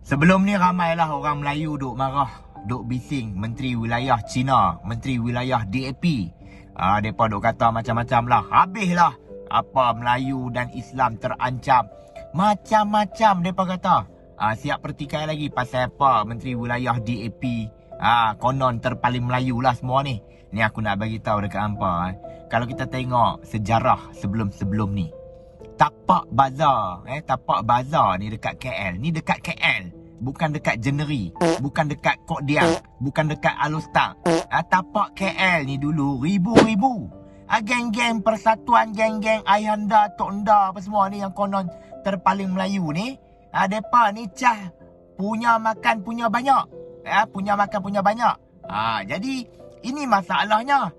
Sebelum ni ramailah orang Melayu duk marah, duk bising Menteri Wilayah China, Menteri Wilayah DAP. Mereka duk kata macam-macam lah. Habislah apa Melayu dan Islam terancam. Macam-macam mereka kata. Siap pertikai lagi pasal apa Menteri Wilayah DAP. Konon terpaling Melayu lah semua ni. Ni aku nak bagi tahu dekat hampa. Kalau kita tengok sejarah sebelum-sebelum ni, tapak bazar ni dekat KL. Ni dekat KL, bukan dekat Jeneri, bukan dekat Kok Diang, bukan dekat Alostar. Tapak KL ni dulu ribu-ribu. Geng-geng persatuan, geng-geng Ayahanda, Tok Nda apa semua ni yang konon terpaling Melayu ni. Depa ni cah punya makan punya banyak. Punya makan punya banyak. Jadi ini masalahnya.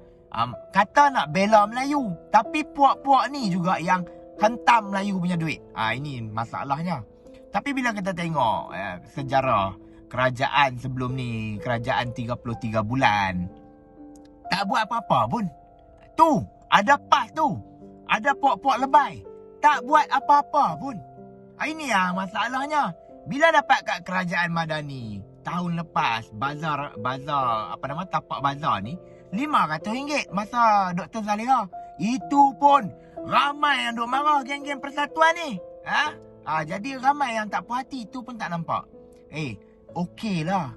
Kata nak bela Melayu, tapi puak-puak ni juga yang hentam Melayu punya duit. Ini masalahnya. Tapi bila kita tengok sejarah kerajaan sebelum ni, kerajaan 33 bulan, tak buat apa-apa pun. Tu, ada PAS tu. Ada puak-puak lebay. Tak buat apa-apa pun. Ini yang masalahnya. Bila dapat kat kerajaan Madani tahun lepas, bazar tapak bazar ni RM500 masa Dr. Zaliha. Itu pun ramai yang duk marah geng-geng persatuan ni. Jadi ramai yang tak puas hati. Itu pun tak nampak. Okey lah.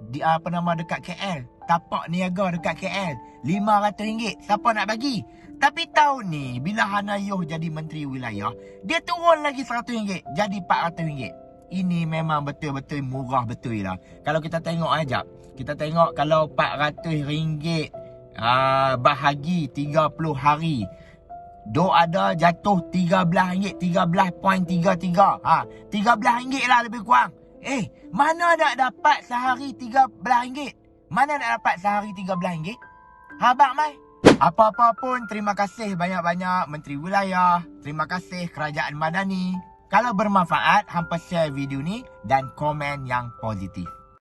Dekat KL. Tapak niaga dekat KL. RM500. Siapa nak bagi? Tapi tahun ni, bila Hanayuh jadi Menteri Wilayah, dia turun lagi RM100. Jadi RM400. Ini memang betul-betul murah betul lah. Kalau kita tengok ajak. Kita tengok kalau RM400 bahagi 30 hari. Ada jatuh RM13, 13.33. RM13 lah lebih kurang. Mana nak dapat sehari RM13? Mana nak dapat sehari RM13? Habaq mai. Apa-apa pun, terima kasih banyak-banyak Menteri Wilayah. Terima kasih Kerajaan Madani. Kalau bermanfaat, hampa share video ni dan komen yang positif.